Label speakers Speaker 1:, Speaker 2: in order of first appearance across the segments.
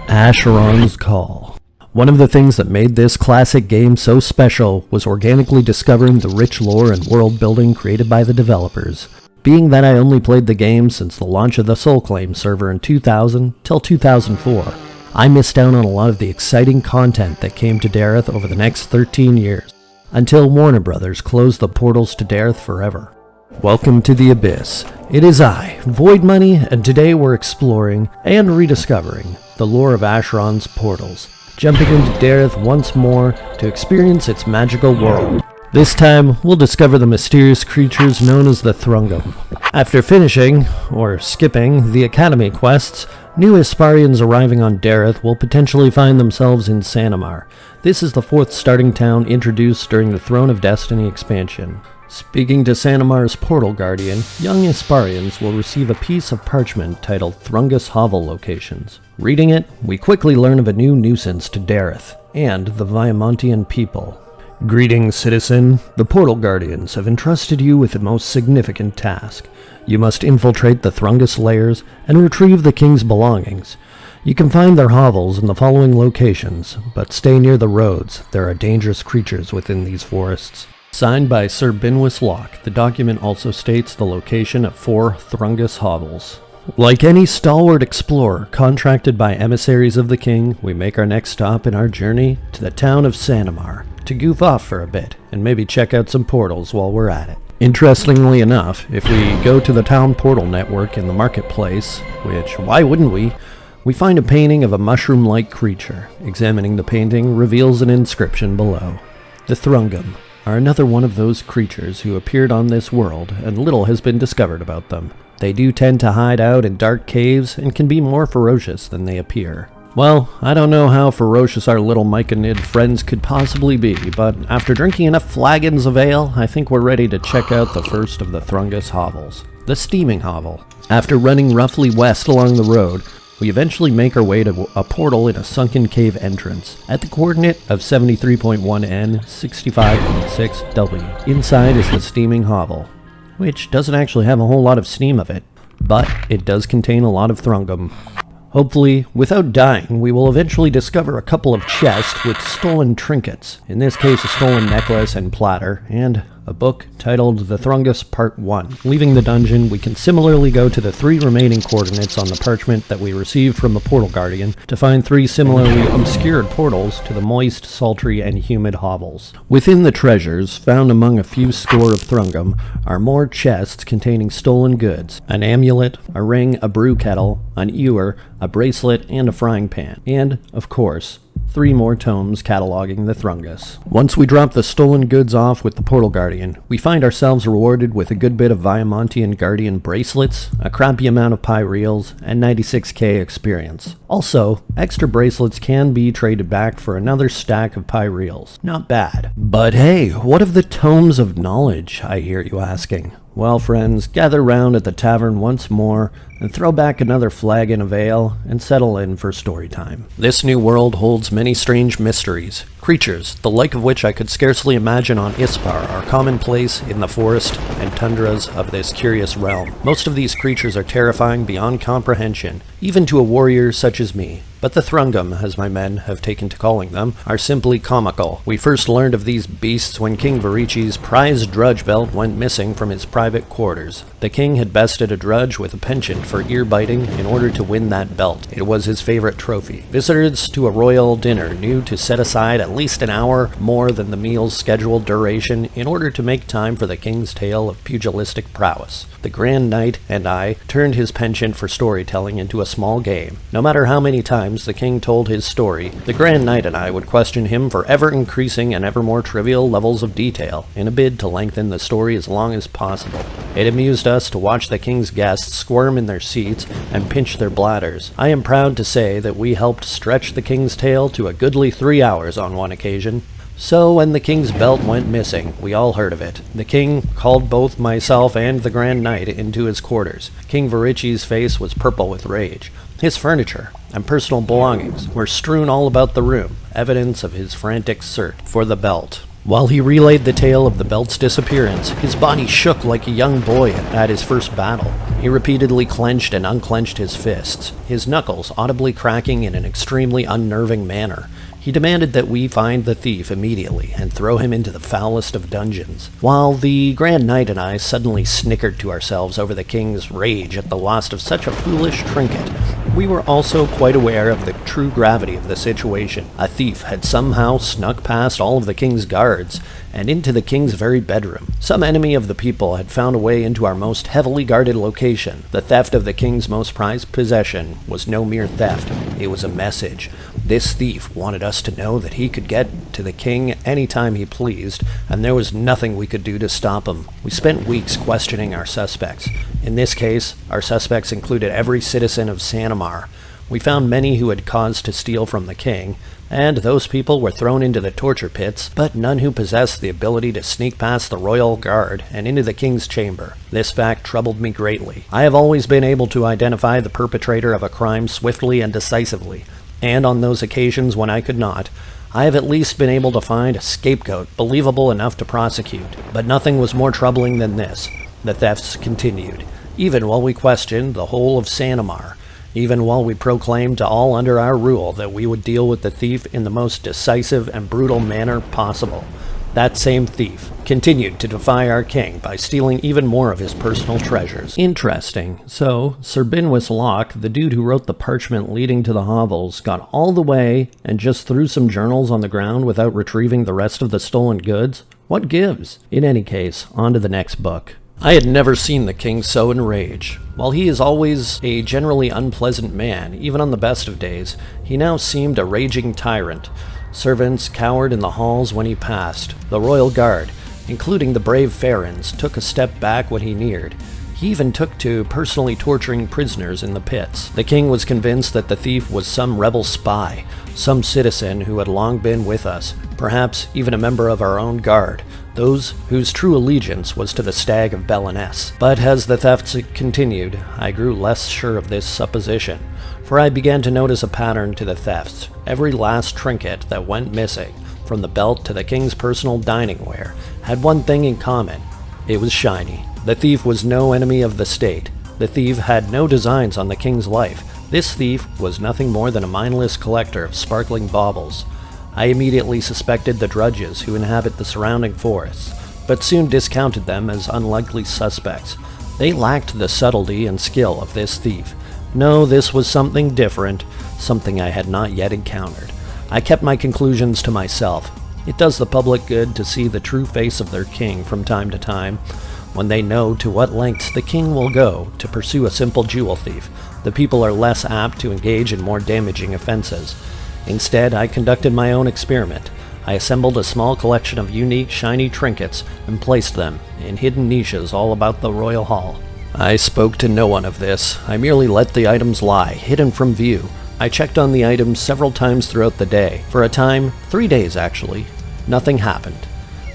Speaker 1: Asheron's Call. One of the things that made this classic game so special was organically discovering the rich lore and world building created by the developers. Being that I only played the game since the launch of the Soulclaim server in 2000 till 2004, I missed out on a lot of the exciting content that came to Dareth over the next 13 years, until Warner Brothers closed the portals to Dareth forever. Welcome to the Abyss. It is I, Void Money, and today we're exploring and rediscovering the lore of Asheron's portals, jumping into Dareth once more to experience its magical world. This time, we'll discover the mysterious creatures known as the Thrungum. After finishing, or skipping, the Academy quests, new Asparians arriving on Dareth will potentially find themselves in Sanamar. This is the fourth starting town introduced during the Throne of Destiny expansion. Speaking to Sanamar's Portal Guardian, young Asparians will receive a piece of parchment titled Thrungus Hovel Locations. Reading it, we quickly learn of a new nuisance to Dareth, and the Viamontian people. Greetings, citizen. The Portal Guardians have entrusted you with the most significant task. You must infiltrate the Thrungus lairs and retrieve the king's belongings. You can find their hovels in the following locations, but stay near the roads. There are dangerous creatures within these forests. Signed by Sir Binwis Locke, the document also states the location of 4 Thrungus hovels. Like any stalwart explorer contracted by emissaries of the king, we make our next stop in our journey to the town of Sanamar, to goof off for a bit, and maybe check out some portals while we're at it. Interestingly enough, if we go to the town portal network in the marketplace, which, why wouldn't we find a painting of a mushroom-like creature. Examining the painting reveals an inscription below. The Thrungum are another one of those creatures who appeared on this world, and little has been discovered about them. They do tend to hide out in dark caves and can be more ferocious than they appear. Well, I don't know how ferocious our little Myconid friends could possibly be, but after drinking enough flagons of ale, I think we're ready to check out the first of the Thrungus hovels, the Steaming Hovel. After running roughly west along the road, we eventually make our way to a portal in a sunken cave entrance, at the coordinate of 73.1N, 65.6W. Inside is the Steaming Hovel, which doesn't actually have a whole lot of steam of it, but it does contain a lot of Thrungum. Hopefully, without dying, we will eventually discover a couple of chests with stolen trinkets, in this case a stolen necklace and platter, and a book titled The Thrungus Part 1. Leaving the dungeon, we can similarly go to the 3 remaining coordinates on the parchment that we received from the Portal Guardian to find 3 similarly obscured portals to the moist, sultry, and humid hovels. Within the treasures, found among a few score of Thrungum, are more chests containing stolen goods, an amulet, a ring, a brew kettle, an ewer, a bracelet, and a frying pan, and, of course, 3 more tomes cataloging the Thrungus. Once we drop the stolen goods off with the Portal Guardian, we find ourselves rewarded with a good bit of Viamontian Guardian bracelets, a crappy amount of Pyreals, and 96k experience. Also, extra bracelets can be traded back for another stack of Pyreals. Not bad. But hey, what of the tomes of knowledge, I hear you asking? Well, friends, gather round at the tavern once more, and throw back another flagon of ale, and settle in for story time. This new world holds many strange mysteries. Creatures, the like of which I could scarcely imagine on Ispar, are commonplace in the forest and tundras of this curious realm. Most of these creatures are terrifying beyond comprehension, even to a warrior such as me. But the Thrungum, as my men have taken to calling them, are simply comical. We first learned of these beasts when King Varici's prized drudge belt went missing from his private quarters. The king had bested a drudge with a penchant for ear-biting in order to win that belt. It was his favorite trophy. Visitors to a royal dinner knew to set aside at least an hour more than the meal's scheduled duration in order to make time for the king's tale of pugilistic prowess. The Grand Knight and I turned his penchant for storytelling into a small game. No matter how many times the king told his story, the Grand Knight and I would question him for ever-increasing and ever more trivial levels of detail, in a bid to lengthen the story as long as possible. It amused us to watch the king's guests squirm in their seats and pinch their bladders. I am proud to say that we helped stretch the king's tale to a goodly 3 hours on one occasion. So when the king's belt went missing, we all heard of it. The king called both myself and the Grand Knight into his quarters. King Varici's face was purple with rage. His furniture and personal belongings were strewn all about the room, evidence of his frantic search for the belt. While he relayed the tale of the belt's disappearance, his body shook like a young boy at his first battle. He repeatedly clenched and unclenched his fists, his knuckles audibly cracking in an extremely unnerving manner. He demanded that we find the thief immediately and throw him into the foulest of dungeons. While the Grand Knight and I suddenly snickered to ourselves over the king's rage at the loss of such a foolish trinket, we were also quite aware of the true gravity of the situation. A thief had somehow snuck past all of the king's guards and into the king's very bedroom. Some enemy of the people had found a way into our most heavily guarded location. The theft of the king's most prized possession was no mere theft, it was a message. This thief wanted us to know that he could get to the king anytime he pleased, and there was nothing we could do to stop him. We spent weeks questioning our suspects. In this case, our suspects included every citizen of Sanamar. We found many who had cause to steal from the king, and those people were thrown into the torture pits, but none who possessed the ability to sneak past the royal guard and into the king's chamber. This fact troubled me greatly. I have always been able to identify the perpetrator of a crime swiftly and decisively, and on those occasions when I could not, I have at least been able to find a scapegoat believable enough to prosecute. But nothing was more troubling than this. The thefts continued, even while we questioned the whole of Sanamar, even while we proclaimed to all under our rule that we would deal with the thief in the most decisive and brutal manner possible. That same thief continued to defy our king by stealing even more of his personal treasures. Interesting. So, Sir Binwys Locke, the dude who wrote the parchment leading to the hovels, got all the way and just threw some journals on the ground without retrieving the rest of the stolen goods? What gives? In any case, on to the next book. I had never seen the king so enraged. While he is always a generally unpleasant man, even on the best of days, he now seemed a raging tyrant. Servants cowered in the halls when he passed. The royal guard, including the brave Farrens, took a step back when he neared. He even took to personally torturing prisoners in the pits. The king was convinced that the thief was some rebel spy, some citizen who had long been with us, perhaps even a member of our own guard, those whose true allegiance was to the Stag of Beleness. But as the thefts continued, I grew less sure of this supposition, for I began to notice a pattern to the thefts. Every last trinket that went missing, from the belt to the king's personal dining ware, had one thing in common. It was shiny. The thief was no enemy of the state. The thief had no designs on the king's life. This thief was nothing more than a mindless collector of sparkling baubles. I immediately suspected the drudges who inhabit the surrounding forests, but soon discounted them as unlikely suspects. They lacked the subtlety and skill of this thief. No, this was something different, something I had not yet encountered. I kept my conclusions to myself. It does the public good to see the true face of their king from time to time. When they know to what lengths the king will go to pursue a simple jewel thief, the people are less apt to engage in more damaging offenses. Instead, I conducted my own experiment. I assembled a small collection of unique, shiny trinkets and placed them in hidden niches all about the royal hall. I spoke to no one of this. I merely let the items lie, hidden from view. I checked on the items several times throughout the day. For a time, 3 days actually, nothing happened.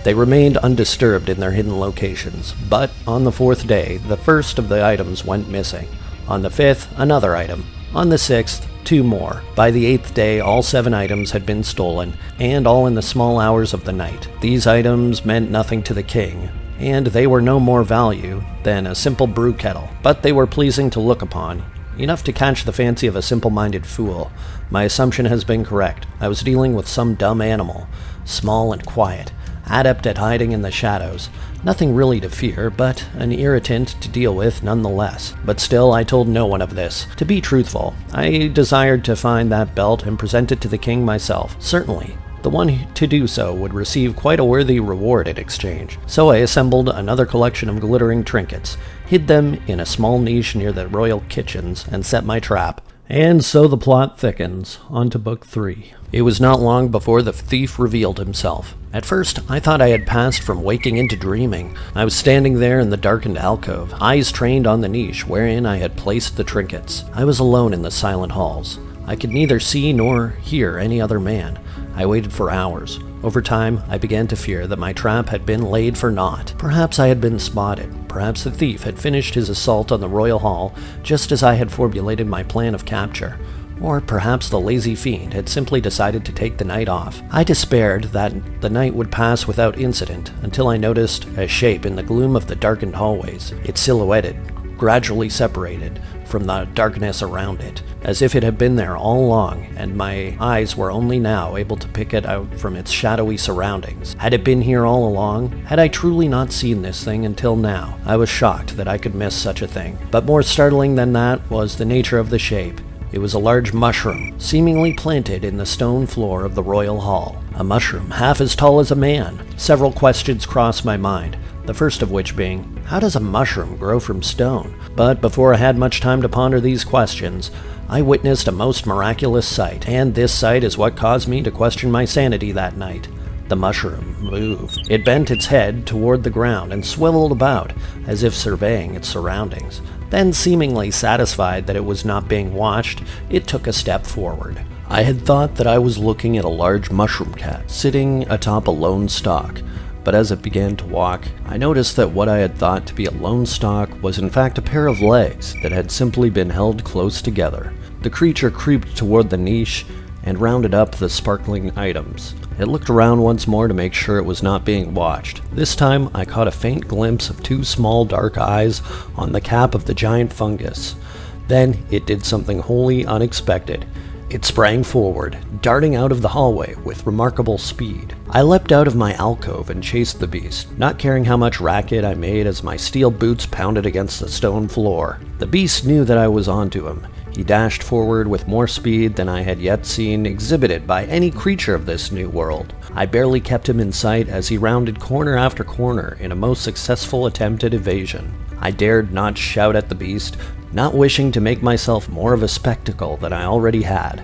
Speaker 1: They remained undisturbed in their hidden locations, but on the 4th day, the first of the items went missing. On the 5th, another item. On the 6th, 2 more. By the 8th day, all 7 items had been stolen, and all in the small hours of the night. These items meant nothing to the king, and they were no more value than a simple brew kettle, but they were pleasing to look upon, enough to catch the fancy of a simple-minded fool. My assumption has been correct. I was dealing with some dumb animal, small and quiet, adept at hiding in the shadows. Nothing really to fear, but an irritant to deal with nonetheless. But still, I told no one of this. To be truthful, I desired to find that belt and present it to the king myself. Certainly, the one to do so would receive quite a worthy reward in exchange. So I assembled another collection of glittering trinkets, hid them in a small niche near the royal kitchens, and set my trap. And so the plot thickens. On to Book 3. It was not long before the thief revealed himself. At first, I thought I had passed from waking into dreaming. I was standing there in the darkened alcove, eyes trained on the niche wherein I had placed the trinkets. I was alone in the silent halls. I could neither see nor hear any other man. I waited for hours. Over time, I began to fear that my trap had been laid for naught. Perhaps I had been spotted. Perhaps the thief had finished his assault on the royal hall just as I had formulated my plan of capture. Or perhaps the lazy fiend had simply decided to take the night off. I despaired that the night would pass without incident until I noticed a shape in the gloom of the darkened hallways. It silhouetted, gradually separated from the darkness around it, as if it had been there all along, and my eyes were only now able to pick it out from its shadowy surroundings. Had it been here all along? Had I truly not seen this thing until now? I was shocked that I could miss such a thing. But more startling than that was the nature of the shape. It was a large mushroom, seemingly planted in the stone floor of the royal hall. A mushroom half as tall as a man. Several questions crossed my mind, the first of which being, how does a mushroom grow from stone? But before I had much time to ponder these questions, I witnessed a most miraculous sight, and this sight is what caused me to question my sanity that night. The mushroom moved. It bent its head toward the ground and swiveled about, as if surveying its surroundings. Then, seemingly satisfied that it was not being watched, it took a step forward. I had thought that I was looking at a large mushroom cat sitting atop a lone stalk, but as it began to walk, I noticed that what I had thought to be a lone stalk was in fact a pair of legs that had simply been held close together. The creature creeped toward the niche and rounded up the sparkling items. It looked around once more to make sure it was not being watched. This time, I caught a faint glimpse of two small dark eyes on the cap of the giant fungus. Then, it did something wholly unexpected. It sprang forward, darting out of the hallway with remarkable speed. I leapt out of my alcove and chased the beast, not caring how much racket I made as my steel boots pounded against the stone floor. The beast knew that I was onto him. He dashed forward with more speed than I had yet seen exhibited by any creature of this new world. I barely kept him in sight as he rounded corner after corner in a most successful attempt at evasion. I dared not shout at the beast, not wishing to make myself more of a spectacle than I already had.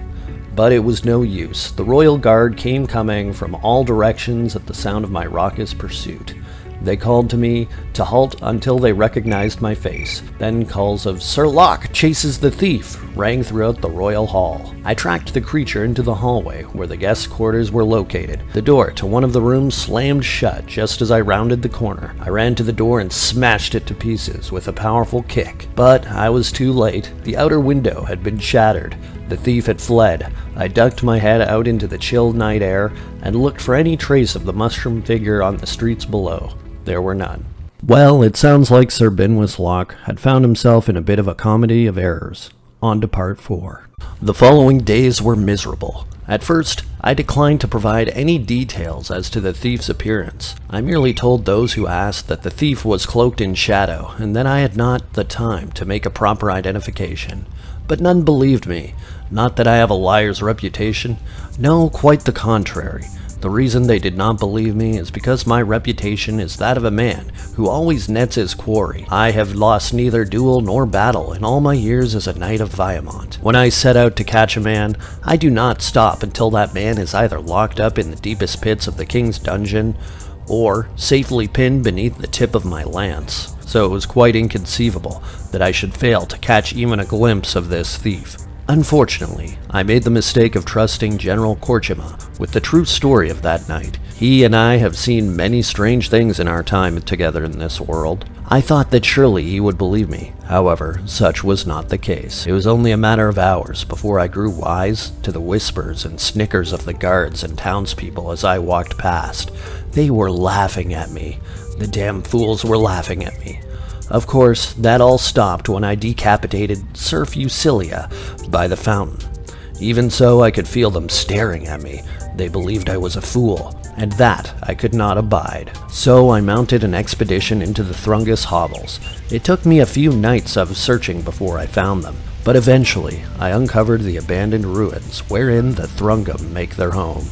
Speaker 1: But it was no use. The royal guard came coming from all directions at the sound of my raucous pursuit. They called to me to halt until they recognized my face. Then calls of "Sir Locke chases the thief" rang throughout the royal hall. I tracked the creature into the hallway where the guest quarters were located. The door to one of the rooms slammed shut just as I rounded the corner. I ran to the door and smashed it to pieces with a powerful kick. But I was too late. The outer window had been shattered. The thief had fled. I ducked my head out into the chill night air and looked for any trace of the mushroom figure on the streets below. There were none. Well, it sounds like Sir Binwys Locke had found himself in a bit of a comedy of errors. On to part 4. The following days were miserable. At first, I declined to provide any details as to the thief's appearance. I merely told those who asked that the thief was cloaked in shadow, and that I had not the time to make a proper identification. But none believed me. Not that I have a liar's reputation. No, quite the contrary. The reason they did not believe me is because my reputation is that of a man who always nets his quarry. I have lost neither duel nor battle in all my years as a knight of Viamont. When I set out to catch a man, I do not stop until that man is either locked up in the deepest pits of the king's dungeon, or safely pinned beneath the tip of my lance. So it was quite inconceivable that I should fail to catch even a glimpse of this thief. Unfortunately, I made the mistake of trusting General Korchima with the true story of that night. He and I have seen many strange things in our time together in this world. I thought that surely he would believe me. However, such was not the case. It was only a matter of hours before I grew wise to the whispers and snickers of the guards and townspeople as I walked past. They were laughing at me. The damn fools were laughing at me. Of course, that all stopped when I decapitated Sir Fusilia by the fountain. Even so, I could feel them staring at me. They believed I was a fool, and that I could not abide. So I mounted an expedition into the Thrungus hovels. It took me a few nights of searching before I found them, but eventually I uncovered the abandoned ruins wherein the Thrungum make their home.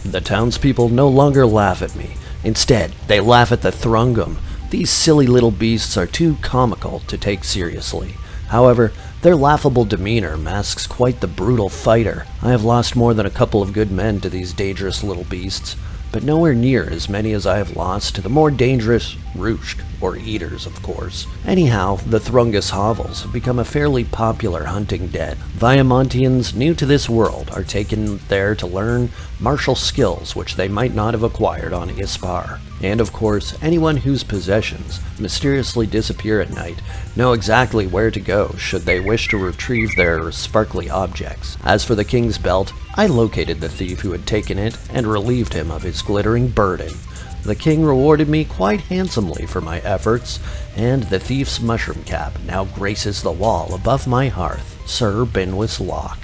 Speaker 1: The townspeople no longer laugh at me. Instead, they laugh at the Thrungum. These silly little beasts are too comical to take seriously. However, their laughable demeanor masks quite the brutal fighter. I have lost more than a couple of good men to these dangerous little beasts, but nowhere near as many as I have lost to the more dangerous Rooshk, or eaters, of course. Anyhow, the Thrungus hovels have become a fairly popular hunting den. Viamontians new to this world are taken there to learn martial skills which they might not have acquired on Ispar. And of course, anyone whose possessions mysteriously disappear at night know exactly where to go should they wish to retrieve their sparkly objects. As for the king's belt, I located the thief who had taken it and relieved him of his glittering burden. The king rewarded me quite handsomely for my efforts, and the thief's mushroom cap now graces the wall above my hearth, Sir Binwis Locke.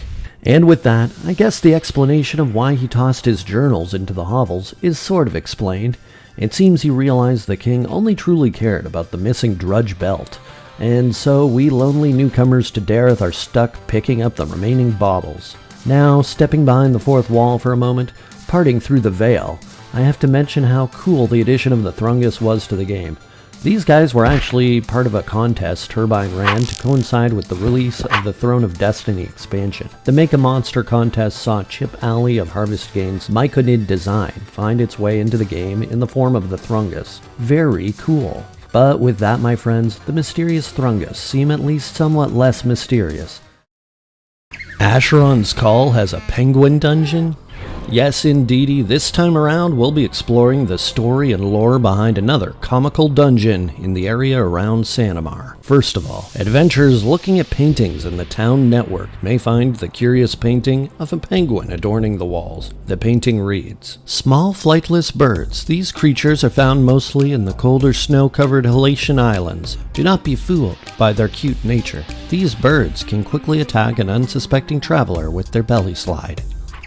Speaker 1: And with that, I guess the explanation of why he tossed his journals into the hovels is sort of explained. It seems he realized the king only truly cared about the missing drudge belt, and so we lonely newcomers to Dareth are stuck picking up the remaining baubles. Now, stepping behind the fourth wall for a moment, parting through the veil, I have to mention how cool the addition of the Thrungus was to the game. These guys were actually part of a contest Turbine ran to coincide with the release of the Throne of Destiny expansion. The Make a Monster contest saw Chip Alley of Harvest Games' Myconid design find its way into the game in the form of the Thrungus. Very cool. But with that, my friends, the mysterious Thrungus seem at least somewhat less mysterious. Asheron's Call has a penguin dungeon? Yes, indeedy, this time around we'll be exploring the story and lore behind another comical dungeon in the area around Sanamar. First of all, adventurers looking at paintings in the town network may find the curious painting of a penguin adorning the walls. The painting reads, "Small flightless birds, these creatures are found mostly in the colder snow-covered Halatian Islands. Do not be fooled by their cute nature. These birds can quickly attack an unsuspecting traveler with their belly slide."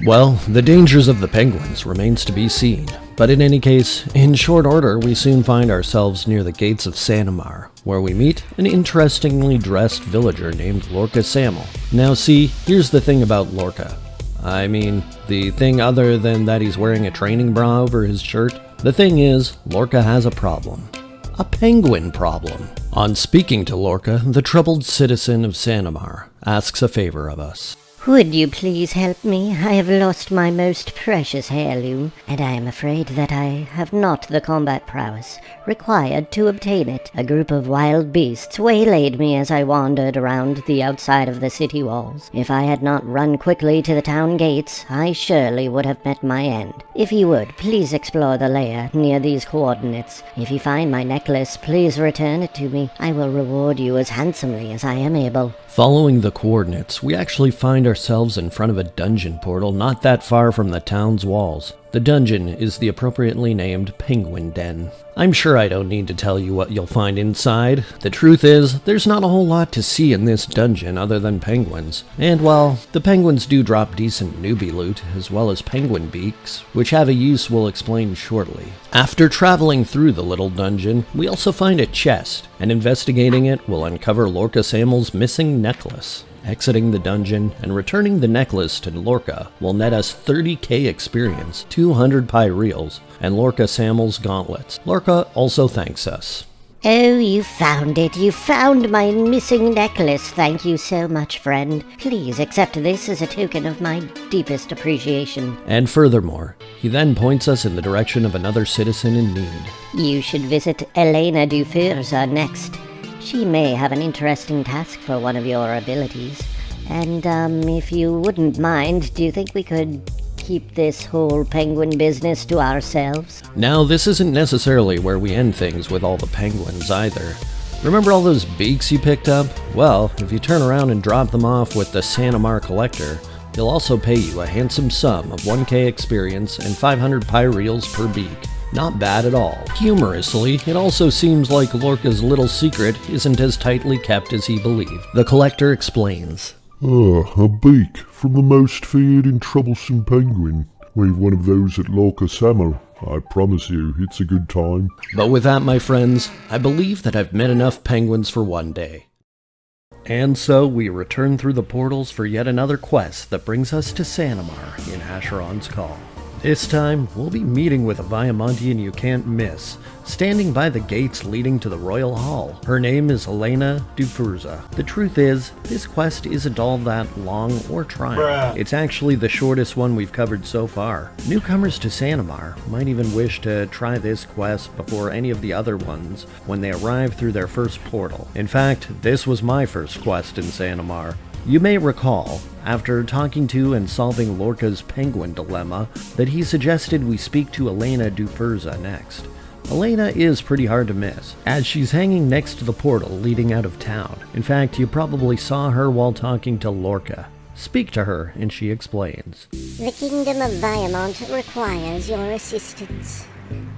Speaker 1: Well, the dangers of the penguins remains to be seen, but in any case, in short order we soon find ourselves near the gates of Sanamar, where we meet an interestingly dressed villager named Lorca Samuel. Now see, here's the thing about Lorca. I mean, the thing other than that he's wearing a training bra over his shirt. The thing is, Lorca has a problem. A penguin problem. On speaking to Lorca, the troubled citizen of Sanamar asks a favor of us.
Speaker 2: Would you please help me? I have lost my most precious heirloom, and I am afraid that I have not the combat prowess required to obtain it. A group of wild beasts waylaid me as I wandered around the outside of the city walls. If I had not run quickly to the town gates, I surely would have met my end. If you would, please explore the lair near these coordinates. If you find my necklace, please return it to me. I will reward you as handsomely as I am able.
Speaker 1: Following the coordinates, we actually find ourselves in front of a dungeon portal not that far from the town's walls. The dungeon is the appropriately named Penguin Den. I'm sure I don't need to tell you what you'll find inside. The truth is, there's not a whole lot to see in this dungeon other than penguins. And while the penguins do drop decent newbie loot, as well as penguin beaks, which have a use we'll explain shortly. After traveling through the little dungeon, we also find a chest, and investigating it will uncover Lorca Samuel's missing necklace. Exiting the dungeon and returning the necklace to Lorca will net us 30k experience, 200 pyreals, and Lorca Samuel's gauntlets. Lorca also thanks us.
Speaker 2: Oh, you found it. You found my missing necklace. Thank you so much, friend. Please accept this as a token of my deepest appreciation.
Speaker 1: And furthermore, he then points us in the direction of another citizen in need.
Speaker 2: You should visit Elena Dufurza next. She may have an interesting task for one of your abilities. And, if you wouldn't mind, do you think we could keep this whole penguin business to ourselves?
Speaker 1: Now, this isn't necessarily where we end things with all the penguins either. Remember all those beaks you picked up? Well, if you turn around and drop them off with the Sanamar collector, he'll also pay you a handsome sum of 1k experience and 500 pyreals per beak. Not bad at all. Humorously, it also seems like Lorca's little secret isn't as tightly kept as he believed. The collector explains.
Speaker 3: A beak from the most feared and troublesome penguin. We've one of those at Lorca Samuel. I promise you, it's a good time.
Speaker 1: But with that, my friends, I believe that I've met enough penguins for one day. And so we return through the portals for yet another quest that brings us to Sanamar in Asheron's Call. This time, we'll be meeting with a Viamontian you can't miss, standing by the gates leading to the Royal Hall. Her name is Elena Dufurza. The truth is, this quest isn't all that long or trying. It's actually the shortest one we've covered so far. Newcomers to Sanamar might even wish to try this quest before any of the other ones when they arrive through their first portal. In fact, this was my first quest in Sanamar. You may recall, after talking to and solving Lorca's penguin dilemma, that he suggested we speak to Elena Dufurza next. Elena is pretty hard to miss, as she's hanging next to the portal leading out of town. In fact, you probably saw her while talking to Lorca. Speak to her, and she explains.
Speaker 4: The Kingdom of Viamont requires your assistance.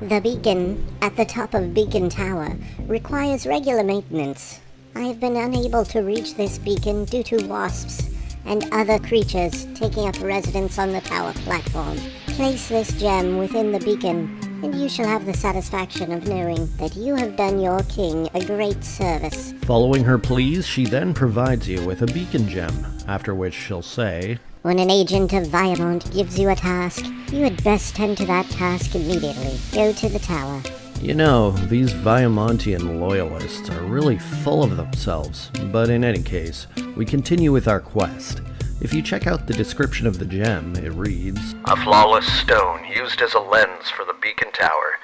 Speaker 4: The beacon at the top of Beacon Tower requires regular maintenance. I have been unable to reach this beacon due to wasps and other creatures taking up residence on the tower platform. Place this gem within the beacon, and you shall have the satisfaction of knowing that you have done your king a great service.
Speaker 1: Following her pleas, she then provides you with a beacon gem, after which she'll say,
Speaker 4: When an agent of Viamont gives you a task, you had best tend to that task immediately. Go to the tower.
Speaker 1: You know, these Viamontian loyalists are really full of themselves, but in any case, we continue with our quest. If you check out the description of the gem, it reads,
Speaker 5: A flawless stone used as a lens for the beacon tower.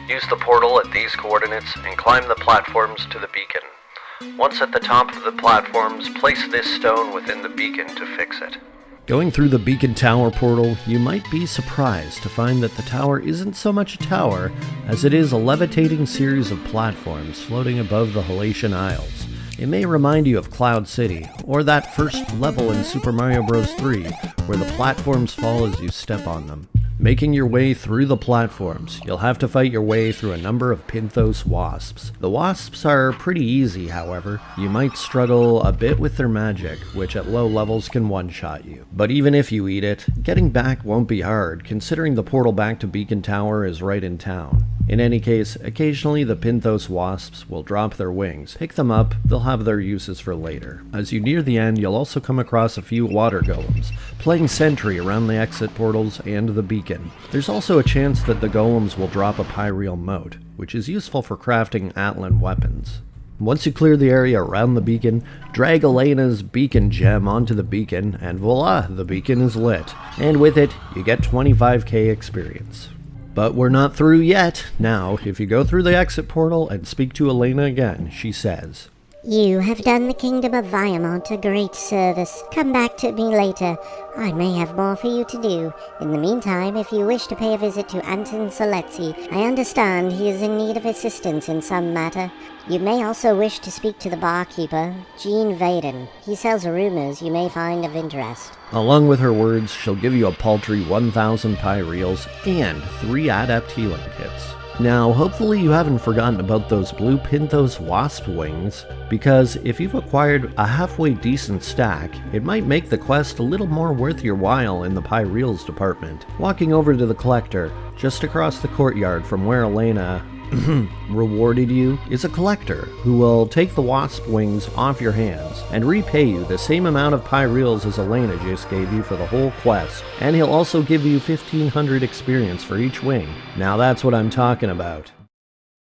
Speaker 5: Use the portal at these coordinates and climb the platforms to the beacon. Once at the top of the platforms, place this stone within the beacon to fix it.
Speaker 1: Going through the Beacon Tower portal, you might be surprised to find that the tower isn't so much a tower as it is a levitating series of platforms floating above the Halatian Isles. It may remind you of Cloud City, or that first level in Super Mario Bros. 3, where the platforms fall as you step on them. Making your way through the platforms, you'll have to fight your way through a number of Pinthos wasps. The wasps are pretty easy, however. You might struggle a bit with their magic, which at low levels can one-shot you. But even if you eat it, getting back won't be hard, considering the portal back to Beacon Tower is right in town. In any case, occasionally the Pinthos wasps will drop their wings. Pick them up, they'll have their uses for later. As you near the end, you'll also come across a few water golems, playing sentry around the exit portals and the beacon. There's also a chance that the golems will drop a pyreal mote, which is useful for crafting Atlan weapons. Once you clear the area around the beacon, drag Elena's beacon gem onto the beacon, and voila, the beacon is lit. And with it, you get 25k experience. But we're not through yet. Now, if you go through the exit portal and speak to Elena again, she says,
Speaker 4: You have done the Kingdom of Viamont a great service. Come back to me later. I may have more for you to do. In the meantime, if you wish to pay a visit to Anton Soletzi, I understand he is in need of assistance in some matter. You may also wish to speak to the barkeeper, Gene Vaden. He sells rumors you may find of interest.
Speaker 1: Along with her words, she'll give you a paltry 1,000 pyreals and 3 adept healing kits. Now, hopefully you haven't forgotten about those blue Pinthos wasp wings, because if you've acquired a halfway decent stack, it might make the quest a little more worth your while in the pyreals department. Walking over to the collector, just across the courtyard from where Elena rewarded you, is a collector who will take the wasp wings off your hands and repay you the same amount of pyreals as Elena just gave you for the whole quest, and he'll also give you 1,500 experience for each wing. Now that's what I'm talking about.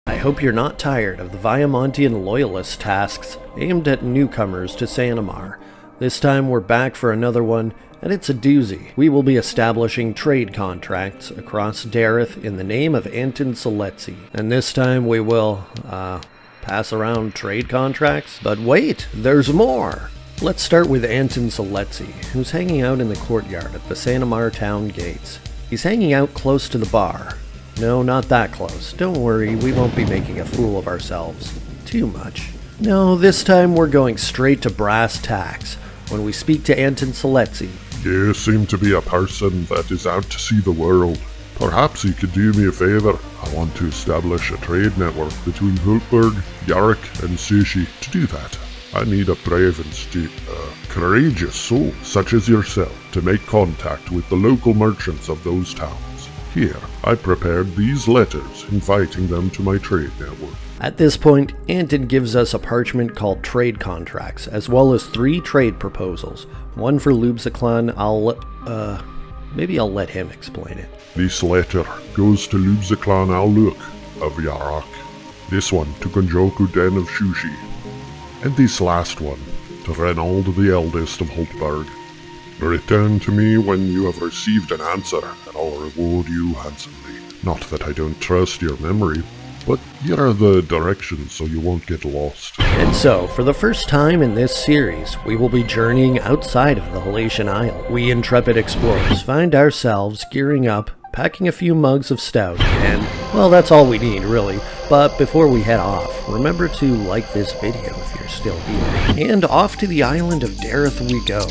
Speaker 1: I hope you're not tired of the Viamontian loyalist tasks aimed at newcomers to Sanamar. This time we're back for another one, and it's a doozy. We will be establishing trade contracts across Dareth in the name of Anton Soletzi. And this time we will, pass around trade contracts? But wait, there's more! Let's start with Anton Soletzi, who's hanging out in the courtyard at the Sanamar town gates. He's hanging out close to the bar. No, not that close. Don't worry, we won't be making a fool of ourselves. Too much. No, this time we're going straight to brass tacks when we speak to Anton Soletzi.
Speaker 3: You seem to be a person that is out to see the world. Perhaps you could do me a favor. I want to establish a trade network between Hultberg, Yarrick, and Sushi. To do that, I need a brave and courageous soul, such as yourself, to make contact with the local merchants of those towns. Here, I prepared these letters inviting them to my trade network.
Speaker 1: At this point, Anton gives us a parchment called Trade Contracts, as well as 3 trade proposals. One for Lubsaklan Maybe I'll let him explain it.
Speaker 3: This letter goes to Lubzaklan Aluk of Yarak. This one to Gunjoku Den of Shushi. And this last one to Reynold the eldest of Holtberg. Return to me when you have received an answer, and I'll reward you handsomely. Not that I don't trust your memory, but here are the directions so you won't get lost.
Speaker 1: And so, for the first time in this series, we will be journeying outside of the Halatian Isle. We intrepid explorers find ourselves gearing up, packing a few mugs of stout, and, well, that's all we need, really. But before we head off, remember to like this video if you're still here. And off to the island of Dareth we go.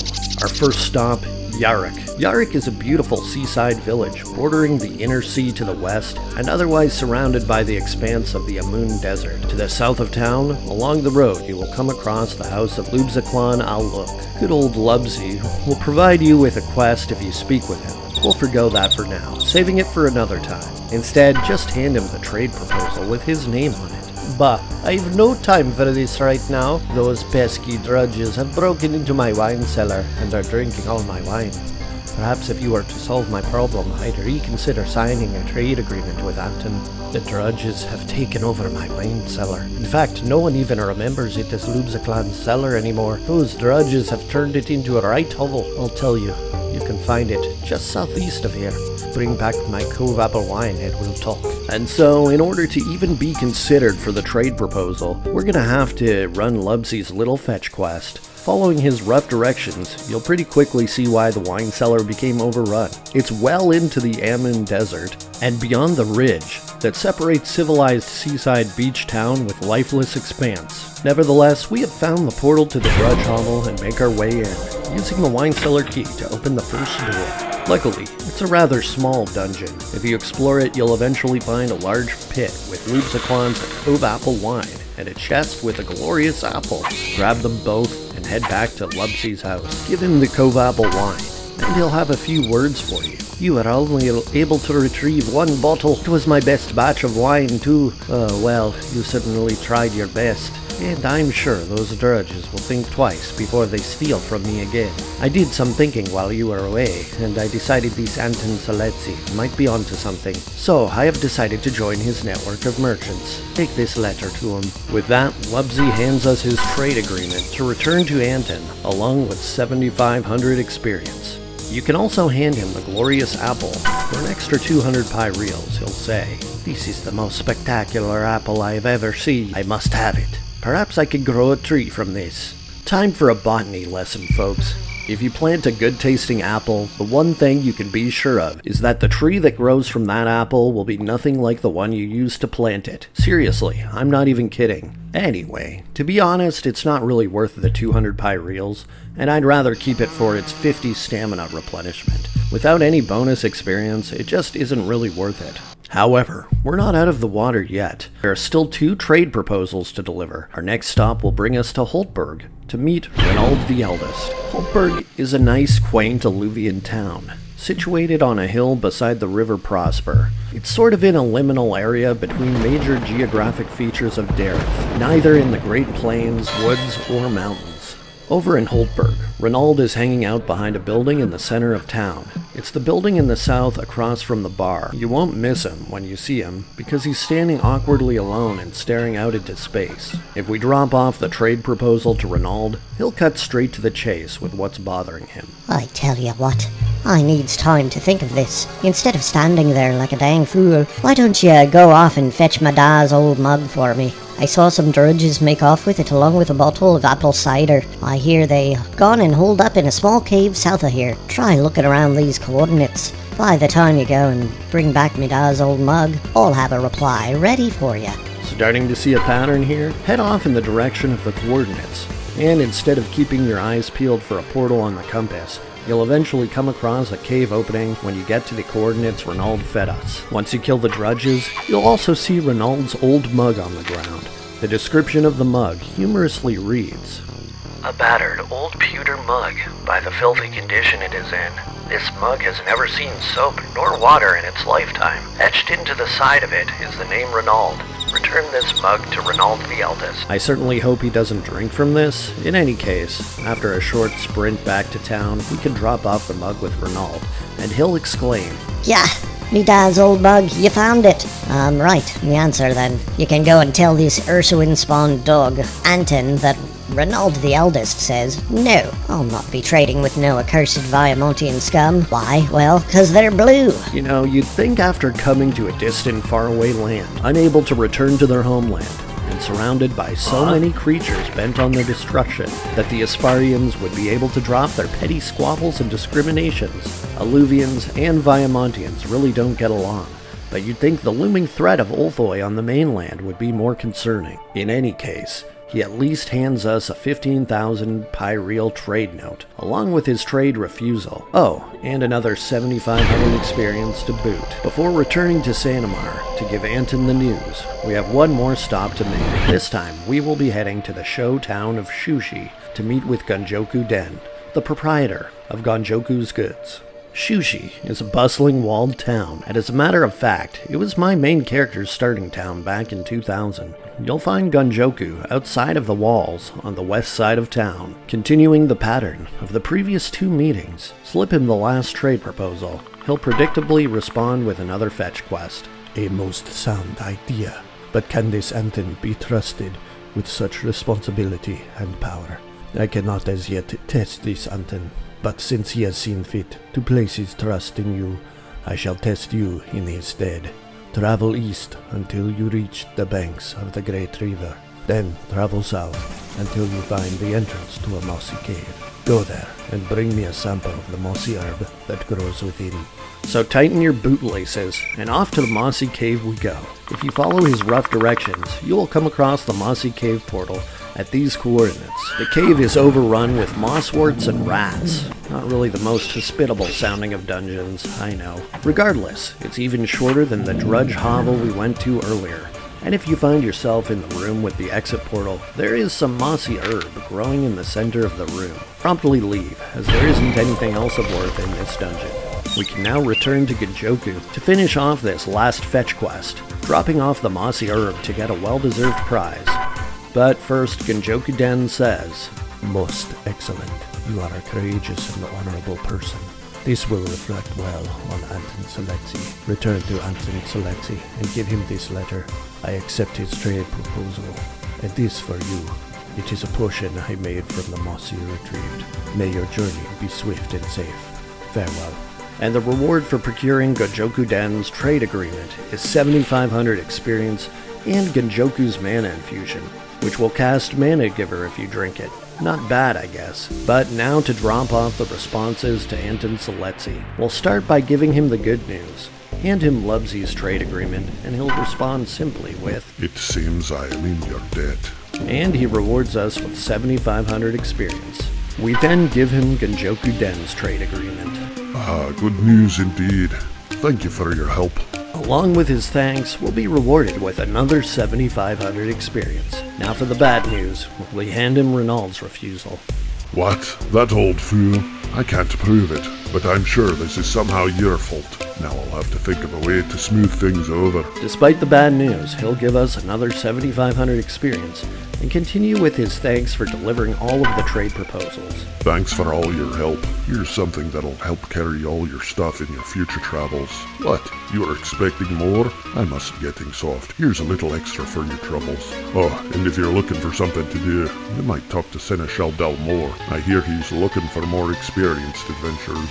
Speaker 1: Our first stop, Yarak. Yarak is a beautiful seaside village bordering the inner sea to the west and otherwise surrounded by the expanse of the Amun Desert. To the south of town, along the road, you will come across the house of Lubzaklan Al-Luk. Good old Lubzi will provide you with a quest if you speak with him. We'll forgo that for now, saving it for another time. Instead, just hand him the trade proposal with his name on it. Bah, I've no time for this right now. Those pesky drudges have broken into my wine cellar and are drinking all my wine. Perhaps if you were to solve my problem, I'd reconsider signing a trade agreement with Anton. The drudges have taken over my wine cellar. In fact, no one even remembers it as Lubzaklan's cellar anymore. Those drudges have turned it into a right hovel. I'll tell you, you can find it just southeast of here. Bring back my Cove apple wine and we'll talk. And so, in order to even be considered for the trade proposal, we're gonna have to run Lubzi's little fetch quest. Following his rough directions, you'll pretty quickly see why the wine cellar became overrun. It's well into the Amun Desert, and beyond the ridge that separates civilized seaside beach town with lifeless expanse. Nevertheless, we have found the portal to the Drudge Hovel and make our way in, using the wine cellar key to open the first door. Luckily, it's a rather small dungeon. If you explore it, you'll eventually find a large pit with Lubzaklan's Cove apple wine and a chest with a glorious apple. Grab them both and head back to Lubzi's house. Give him the Cove apple wine, and he'll have a few words for you. You were only able to retrieve one bottle. It was my best batch of wine, too. Well, you certainly tried your best. And I'm sure those drudges will think twice before they steal from me again. I did some thinking while you were away, and I decided this Anton Saletsi might be onto something. So I have decided to join his network of merchants. Take this letter to him. With that, Lubzi hands us his trade agreement to return to Anton, along with 7,500 experience. You can also hand him the glorious apple for an extra 200 pyreals, he'll say. This is the most spectacular apple I have ever seen. I must have it. Perhaps I could grow a tree from this. Time for a botany lesson, folks. If you plant a good-tasting apple, the one thing you can be sure of is that the tree that grows from that apple will be nothing like the one you used to plant it. Seriously, I'm not even kidding. Anyway, to be honest, it's not really worth the 200 pyreals, and I'd rather keep it for its 50 stamina replenishment. Without any bonus experience, it just isn't really worth it. However, we're not out of the water yet. There are still 2 trade proposals to deliver. Our next stop will bring us to Holtberg to meet Reynold the Eldest. Holtberg is a nice, quaint alluvian town, situated on a hill beside the River Prosper. It's sort of in a liminal area between major geographic features of Dareth, neither in the Great Plains, woods, or mountains. Over in Holtberg, Reynold is hanging out behind a building in the center of town. It's the building in the south across from the bar. You won't miss him when you see him, because he's standing awkwardly alone and staring out into space. If we drop off the trade proposal to Reynold, he'll cut straight to the chase with what's bothering him.
Speaker 2: I tell you what, I needs time to think of this. Instead of standing there like a dang fool, why don't you go off and fetch my da's old mug for me? I saw some drudges make off with it along with a bottle of apple cider. I hear they gone and holed up in a small cave south of here. Try looking around these coordinates. By the time you go and bring back me da's old mug, I'll have a reply ready for you.
Speaker 1: Starting to see a pattern here? Head off in the direction of the coordinates. And instead of keeping your eyes peeled for a portal on the compass, you'll eventually come across a cave opening when you get to the coordinates Reynold fed us. Once you kill the drudges, you'll also see Reynold's old mug on the ground. The description of the mug humorously reads,
Speaker 5: "A battered, old pewter mug, by the filthy condition it is in. This mug has never seen soap nor water in its lifetime. Etched into the side of it is the name Reynold. Return this mug to Renault the Eldest.
Speaker 1: I certainly hope he doesn't drink from this. In any case, after a short sprint back to town, we can drop off the mug with Renault, and he'll exclaim,
Speaker 2: Yeah, me dad's old mug, you found it. Right, the answer then. You can go and tell this Ursuin-spawned dog, Anton, that Renault the Eldest says, no, I'll not be trading with no accursed Viamontian scum. Why? Well, 'cause they're blue.
Speaker 1: You know, you'd think after coming to a distant, faraway land, unable to return to their homeland, and surrounded by so many creatures bent on their destruction, that the Asparians would be able to drop their petty squabbles and discriminations. Alluvians and Viamontians really don't get along, but you'd think the looming threat of Ulthoi on the mainland would be more concerning. In any case, he at least hands us a 15,000 Pyreal trade note, along with his trade refusal. Oh, and another 7,500 experience to boot. Before returning to Sanamar to give Anton the news, we have one more stop to make. This time, we will be heading to the show town of Shushi to meet with Gonjoku Den, the proprietor of Gonjoku's Goods. Shushi is a bustling walled town, and as a matter of fact, it was my main character's starting town back in 2000. You'll find Gonjoku outside of the walls on the west side of town. Continuing the pattern of the previous two meetings, slip him the last trade proposal. He'll predictably respond with another fetch quest.
Speaker 6: A most sound idea, but can this Anton be trusted with such responsibility and power? I cannot as yet test this Anton, but since he has seen fit to place his trust in you, I shall test you in his stead. Travel east until you reach the banks of the Great River. Then travel south until you find the entrance to a mossy cave. Go there and bring me a sample of the mossy herb that grows within.
Speaker 1: So tighten your bootlaces, and off to the mossy cave we go. If you follow his rough directions, you will come across the mossy cave portal at these coordinates. The cave is overrun with mossworts and rats. Not really the most hospitable sounding of dungeons, I know. Regardless, it's even shorter than the drudge hovel we went to earlier. And if you find yourself in the room with the exit portal, there is some mossy herb growing in the center of the room. Promptly leave, as there isn't anything else of worth in this dungeon. We can now return to Gonjoku to finish off this last fetch quest, dropping off the mossy herb to get a well-deserved prize. But first, Gonjoku Den says,
Speaker 6: Most excellent. You are a courageous and honorable person. This will reflect well on Anton Seletzi. Return to Anton Seletzi and give him this letter. I accept his trade proposal. And this for you. It is a potion I made from the moss you retrieved. May your journey be swift and safe. Farewell.
Speaker 1: And the reward for procuring Gonjoku Den's trade agreement is 7,500 experience and Gonjoku's mana infusion, which will cast Mana Giver if you drink it. Not bad, I guess. But now to drop off the responses to Anton Seletzi. We'll start by giving him the good news. Hand him Lubzy's trade agreement, and he'll respond simply with,
Speaker 3: It seems I am in your debt.
Speaker 1: and he rewards us with 7,500 experience. We then give him Gonjoku Den's trade agreement.
Speaker 3: Ah, good news indeed. Thank you for your help.
Speaker 1: Along with his thanks, we'll be rewarded with another 7,500 experience. Now for the bad news, we hand him Renault's refusal.
Speaker 3: What? That old fool? I can't prove it, but I'm sure this is somehow your fault. Now I'll have to think of a way to smooth things over.
Speaker 1: Despite the bad news, he'll give us another 7,500 experience and continue with his thanks for delivering all of the trade proposals.
Speaker 3: Thanks for all your help. Here's something that'll help carry all your stuff in your future travels. What? You are expecting more? I must be getting soft. Here's a little extra for your troubles. Oh, and if you're looking for something to do, you might talk to Seneschal Dalmore. I hear he's looking for more experienced adventurers.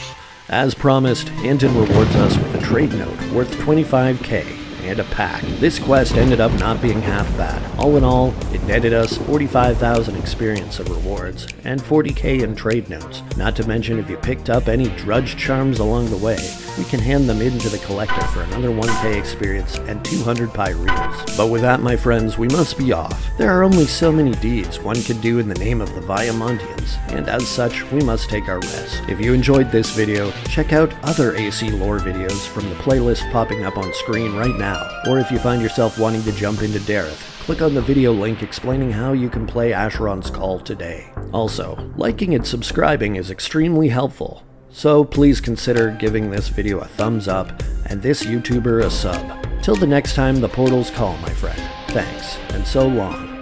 Speaker 1: As promised, Anton rewards us with a trade note worth 25k and a pack. This quest ended up not being half bad. All in all, it netted us 45,000 experience of rewards and 40k in trade notes. Not to mention, if you picked up any drudge charms along the way, we can hand them in to the collector for another 1k experience and 200 pyreals. But with that, my friends, we must be off. There are only so many deeds one could do in the name of the Viamontians, and as such, we must take our rest. If you enjoyed this video, check out other AC lore videos from the playlist popping up on screen right now. Or if you find yourself wanting to jump into Dareth, click on the video link explaining how you can play Asheron's Call today. Also, liking and subscribing is extremely helpful, so please consider giving this video a thumbs up and this YouTuber a sub. Till the next time the portals call, my friend. thanks, and so long.